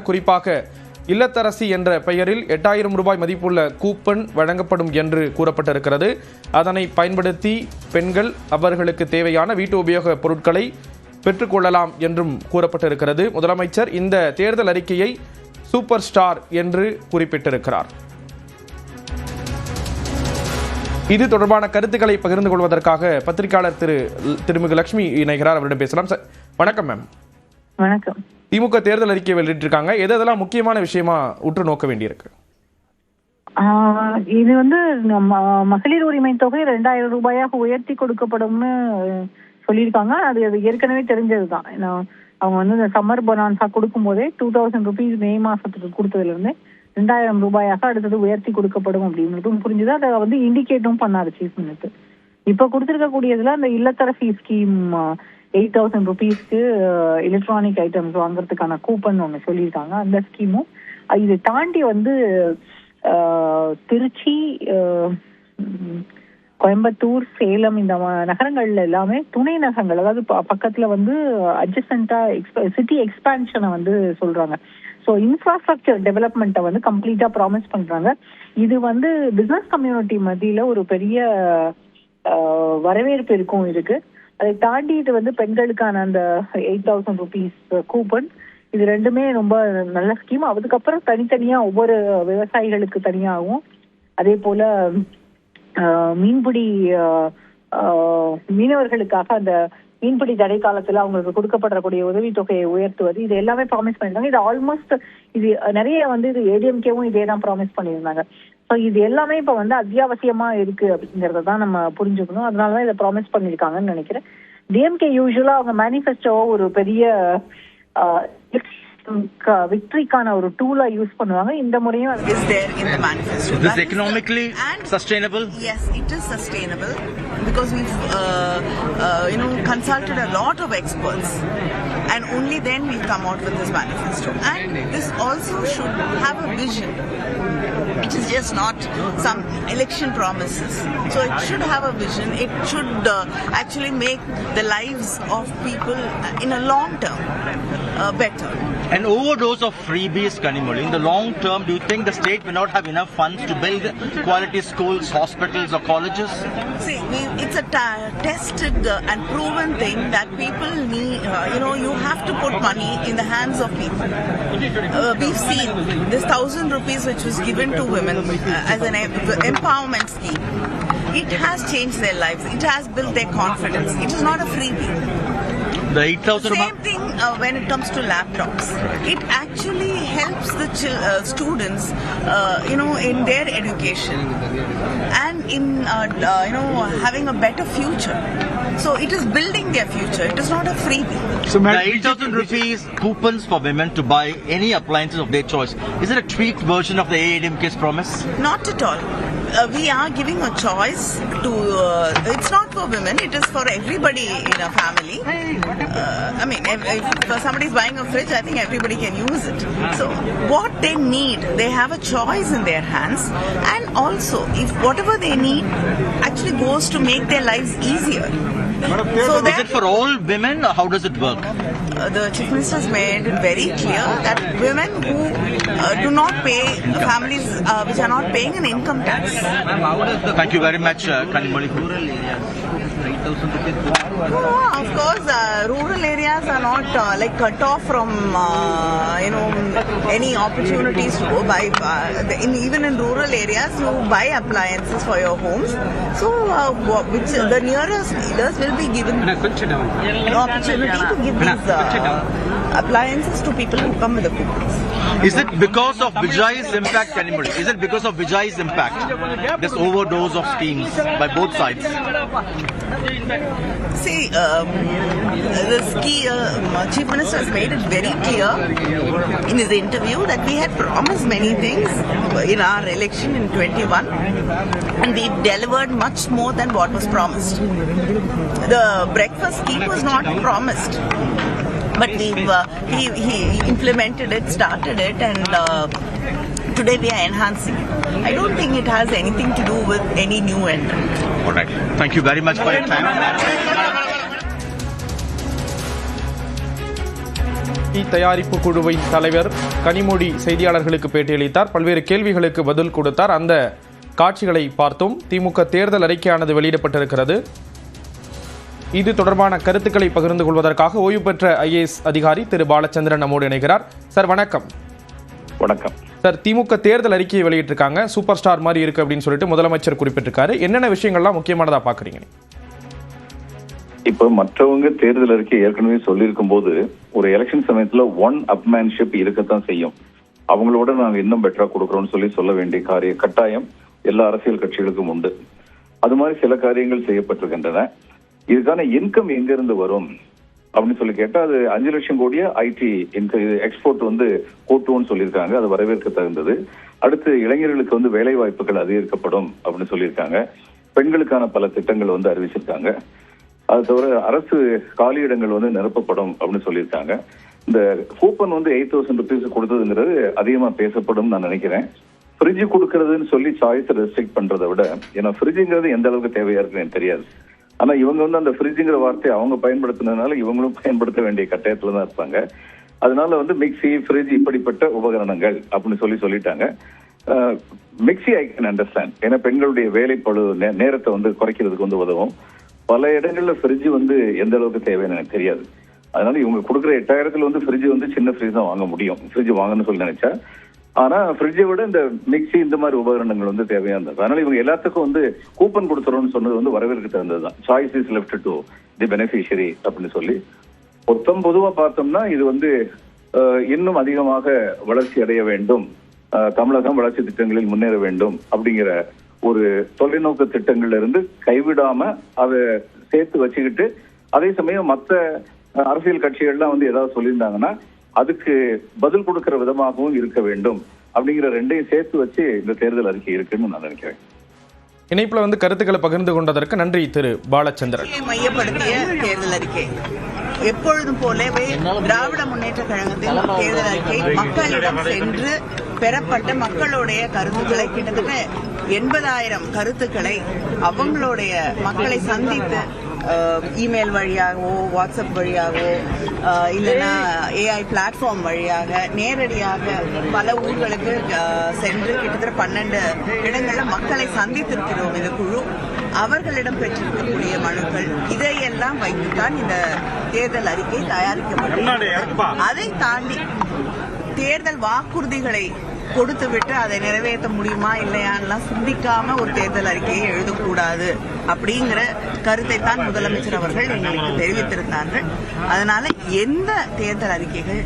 குறிப்பாக இல்லத்தரசி என்ற பெயரில் 8000 ரூபாய் மதிப்புள்ள கூப்பன் வழங்கப்படும் என்று கூறப்பட்டிருக்கிறது. அதனை பயன்படுத்தி பெண்கள் அவர்களுக்கு தேவையான வீட்டு உபயோக பொருட்களை பெற்றுக்கொள்ளலாம் என்றும் கூறப்பட்டிருக்கிறது. முதலமைச்சர் இந்த தேர்தல் அறிக்கையை சூப்பர் ஸ்டார் என்று குறிப்பிட்டிருக்கிறார். இது தொடர்பான கருத்துக்களை பகிர்ந்து கொள்வதற்காக பத்திரிகையாளர் திருமிகு லட்சுமி இணைகிறார். அவரிடம் பேசலாம். வணக்கம் மேம். வணக்கம். திமுக தேர்தல் அறிக்கை வெளியிட்டிருக்காங்க. எதெல்லாம் முக்கியமான விஷயமா உற்று நோக்க வேண்டியிருக்கு? இது மகளிர் உரிமை தொகை 2000 ரூபாயாக உயர்த்தி கொடுக்கப்படும்னு சொல்லியிருக்காங்க. அது ஏற்கனவே தெரிஞ்சதுதான். அவங்க இந்த சம்மர் பொனான்சா கொடுக்கும் போதே 2000 ருபீஸ் மே மாசத்துக்கு கொடுத்ததுல இருந்து 2000 ரூபாயாக அடுத்தது உயர்த்தி கொடுக்கப்படும் அப்படின்றதும் புரிஞ்சுது. அதை இண்டிகேட்டும் பண்ணாரு சீஃப் மினிஸ்டர். இப்ப கொடுத்திருக்கக்கூடியதுல அந்த இல்லத்தரசி ஸ்கீம் 8000 ருபீஸ்க்கு எலக்ட்ரானிக் ஐட்டம்ஸ் வாங்குறதுக்கான கூப்பன் ஒன்று சொல்லியிருக்காங்க. அந்த ஸ்கீமும் இதை தாண்டி திருச்சி, கோயம்புத்தூர், சேலம் இந்த நகரங்கள்ல எல்லாமே துணை நகரங்கள், அதாவது பக்கத்துல அட்ஜசென்டா சிட்டி எக்ஸ்பான்ஷனை சொல்றாங்க. ஸோ இன்ஃப்ராஸ்ட்ரக்சர் டெவலப்மெண்ட்டை கம்ப்ளீட்டா ப்ராமிஸ் பண்றாங்க. இது பிசினஸ் கம்யூனிட்டி மத்தியில ஒரு பெரிய வரவேற்பு இருக்கும் இருக்கு. அதை தாண்டி இது பெண்களுக்கான அந்த 8000 ருபீஸ் கூப்பன், இது ரெண்டுமே ரொம்ப நல்ல ஸ்கீம். அதுக்கப்புறம் தனித்தனியா ஒவ்வொரு விவசாயிகளுக்கு தனியாகவும், அதே போல மீனவர்களுக்காக அந்த மீன்பிடி தடை காலத்துல அவங்களுக்கு கொடுக்கப்படக்கூடிய உதவித்தொகையை உயர்த்துவது, இது எல்லாமே ப்ராமிஸ் பண்ணியிருந்தாங்க. இது ஆல்மோஸ்ட் இது நிறைய இது ஏடிஎம்கேவும் இதே தான் ப்ராமிஸ் பண்ணியிருந்தாங்க. ஸோ இது எல்லாமே இப்ப அத்தியாவசியமா இருக்கு அப்படிங்கறத தான் நம்ம புரிஞ்சுக்கணும். அதனாலதான் இதை ப்ராமிஸ் பண்ணிருக்காங்கன்னு நினைக்கிறேன். டிஎம்கே யூஸ்வலா அவங்க மேனிஃபெஸ்டோவை ஒரு பெரிய விக்டரிக்கான ஒரு டூலா யூஸ் பண்ணுவாங்க. இந்த முறையும் is there in the manifesto. Is this economically sustainable? Yes, it is sustainable because we've consulted a lot of experts and only then we come out with this manifesto. And this also should have a vision. It is just not some election promises. So it should have a vision. It should actually make the lives of people in a long term better. An overdose of freebies, Kanimoli. In the long term, do you think the state will not have enough funds to build quality schools, hospitals or colleges? See, it's a tested and proven thing that people need, you have to put money in the hands of people. We've seen this 1000 rupees which was given to women as an empowerment scheme. It has changed their lives. It has built their confidence. It is not a freebie. The 8,000 Same thing when it comes to laptops. It actually helps the students, in their education and in having a better future. So it is building their future. It is not a freebie. So the 8,000 rupees coupons for women to buy any appliances of their choice. Is it a tweaked version of the AIDMK's promise? Not at all. We are giving a choice to. It's not for women. It is for everybody in a family. If somebody is buying a fridge, I think everybody can use it. So what they need, they have a choice in their hands. And also, if whatever they need actually goes to make their lives easier. So is it for all women or how does it work? The Chief Minister has made it very clear that women who do not pay, families which are not paying an income tax. Thank you very much, Kanimoli. Of course, rural areas are not cut off from any opportunities to go buy. Even in rural areas, you buy appliances for your homes. So, which the nearest leaders will be given an opportunity to give these appliances to people who come with the coupons. Is it because of Vijay's impact, Kanimoli? Is it because of Vijay's impact? This overdose of schemes by both sides. See, the Chief Minister has made it very clear in his interview that we had promised many things in our election in 21 and we delivered much more than what was promised. The breakfast scheme was not promised, but he implemented it, started it, and today we are enhancing it. I don't think it has anything to do with any new entrant. All right. Thank you very much for your time. தயாரிப்பு குழுவின் தலைவர் கனிமொழி செய்தியாளர்களுக்கு பேட்டியளித்தார். பல்வேறு கேள்விகளுக்கு பதில் கொடுத்தார். அந்த காட்சிகளை பார்த்தோம். திமுக தேர்தல் அறிக்கையானது வெளியிடப்பட்டிருக்கிறது. இது தொடர்பான கருத்துக்களை பகிர்ந்து கொள்வதற்காக ஓய்வு பெற்ற IAS அதிகாரி திரு பாலச்சந்திரன் நம்மோடு இணைகிறார். சார் வணக்கம். வணக்கம் சார், திமுக தேர்தல் அறிக்கையை வெளியிட்டிருக்காங்க. சூப்பர் ஸ்டார் மாதிரி இருக்கு அப்படின்னு சொல்லிட்டு முதலமைச்சர் குறிப்பிட்டிருக்காரு. என்னென்ன விஷயங்கள்லாம் முக்கியமானதா பாக்குறீங்க? இப்ப மற்றவங்க தேர்தல் அறிக்கை ஏற்கனவே சொல்லியிருக்கும் போது ஒரு எலெக்ஷன் சமயத்துல ஒன் அப்மேன்ஷிப் இருக்கத்தான் செய்யும். அவங்களோட நாங்க இன்னும் பெட்டரா கொடுக்கறோம்னு சொல்ல வேண்டிய கட்டாயம் எல்லா அரசியல் கட்சிகளுக்கும் உண்டு. அது மாதிரி சில காரியங்கள் செய்யப்பட்டிருக்கின்றன. இதுக்கான இன்கம் எங்க இருந்து வரும் அப்படின்னு சொல்லி கேட்டா அது 5 லட்சம் கோடியா ஐடி எக்ஸ்போர்ட் கூட்டுவோம்னு சொல்லியிருக்காங்க. அது வரவேற்க தகுந்தது. அடுத்து இளைஞர்களுக்கு வேலை வாய்ப்புகள் அதிகரிக்கப்படும் அப்படின்னு சொல்லியிருக்காங்க. பெண்களுக்கான பல திட்டங்கள் அறிவிச்சிருக்காங்க. அது தவிர அரசு காலியிடங்கள் நிரப்பப்படும் அப்படின்னு சொல்லியிருக்காங்க. இந்த கூப்பன் 8,000 rupees கொடுத்ததுங்கிறது அதிகமா பேசப்படும் நான் நினைக்கிறேன். ஃப்ரிட்ஜ் கொடுக்கறதுன்னு சொல்லி சாய்ஸ் ரெஸ்ட்ரிக்ட் பண்றதை விட, ஏன்னா ஃப்ரிட்ஜுங்கிறது எந்த அளவுக்கு தேவையா இருக்குன்னு எனக்கு தெரியாது. ஆனா இவங்க அந்த ஃப்ரிட்ஜுங்கிற வார்த்தையை அவங்க பயன்படுத்தினதுனால இவங்களும் பயன்படுத்த வேண்டிய கட்டாயத்துல தான் இருப்பாங்க. அதனால மிக்சி, ஃப்ரிட்ஜ் இப்படிப்பட்ட உபகரணங்கள் அப்படின்னு சொல்லிட்டாங்க. Mixie I can understand. ஏன்னா பெண்களுடைய வேலைப்பழு நேரத்தை குறைக்கிறதுக்கு உதவும். பல இடங்கள்ல ஃப்ரிட்ஜ் எந்த அளவுக்கு தேவைன்னு எனக்கு தெரியாது. அதனால இவங்க கொடுக்குற 8,000 ஃப்ரிட்ஜ் சின்ன ஃப்ரிட்ஜ் தான் வாங்க முடியும். ஃப்ரிட்ஜ் வாங்கணும்னு சொல்லி நினைச்சா. ஆனா ஃப்ரிட்ஜை விட இந்த மிக்சி இந்த மாதிரி உபகரணங்கள் தேவையா இருந்தது. அதனால இவங்க எல்லாத்துக்கும் கூப்பன் கொடுத்துறோம்னு சொன்னது வரவேற்க தகுந்ததுதான். Choice is left to the beneficiary அப்படின்னு சொல்லி மொத்தம் பொதுவா பார்த்தோம்னா இது இன்னும் அதிகமாக வளர்ச்சி அடைய வேண்டும், தமிழகம் வளர்ச்சி திட்டங்களில் முன்னேற வேண்டும் அப்படிங்கிற ஒரு தொலைநோக்கு திட்டங்கள்ல இருந்து கைவிடாம அதை சேர்த்து வச்சுக்கிட்டு, அதே சமயம் மற்ற அரசியல் கட்சிகள்லாம் ஏதாவது சொல்லியிருந்தாங்கன்னா அதுக்கு பதில் கொடுக்கிற விதமாகவும் இருக்க வேண்டும் அப்படிங்கிற ரெண்டையும் சேர்த்து வச்சு இந்த தேர்தல் அறிக்கை இருக்குன்னு நான் நினைக்கிறேன். இணைப்புல கருத்துக்களை பகிர்ந்து கொண்டதற்கு நன்றி திரு பாலச்சந்திரன். மையப்படுத்திய தேர்தல் அறிக்கை எப்பொழுதும் போலவே திராவிட முன்னேற்ற கழகத்தின் தேர்தல் அறிக்கை மக்களிடம் சென்று பெறப்பட்ட மக்களுடைய கருத்துக்களை கிட்டத்தட்ட 80,000 கருத்துக்களை அவங்களுடைய மக்களை சந்தித்து இமெயில் வழியாகவோ, வாட்ஸ்அப் வழியாகவோ, இல்லைன்னா AI பிளாட்ஃபார்ம் வழியாக நேரடியாக பல ஊர்களுக்கு சென்று கிட்டத்தட்ட 12 இடங்களில் மக்களை சந்தித்திருக்கிறோம் இந்த குழு. அவர்களிடம் பெற்றிருக்கக்கூடிய மனுக்கள் இதையெல்லாம் வைத்துத்தான் இந்த தேர்தல் அறிக்கை தயாரிக்கப்பட்டது. அதை தாண்டி தேர்தல் வாக்குறுதிகளை கொடுத்துவிட்டு அதை நிறைவேற்ற முடியுமா இல்லையான்லாம் சிந்திக்காம ஒரு தேர்தல் அறிக்கையை எழுதக்கூடாது அப்படிங்கிற கருத்தை தான் முதலமைச்சர் அவர்கள் எங்களுக்கு தெரிவித்திருந்தார்கள். அதனால எந்த தேர்தல் அறிக்கைகள்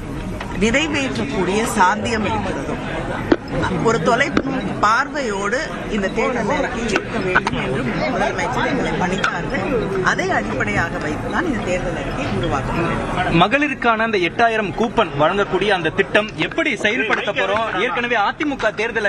நிறைவேற்றக்கூடிய சாத்தியம் இருக்கிறதோ ஒரு தொலைநோக்கு பார்வையோடு இந்த தேர்தல் அறிக்கை இருக்க வேண்டும் என்று முதலமைச்சர் எங்களை பணித்தார்கள். அதை அடிப்படையாக வைத்துதான் இந்த தேர்தல் அறிக்கை உருவாக்கப்பட்டது. மகளிருக்கான அந்த 8,000 கூப்பன் வழங்கக்கூடிய அந்த திட்டம் எப்படி செயல்படுத்த போறோம்? ஏற்கனவே அதிமுக தேர்தல்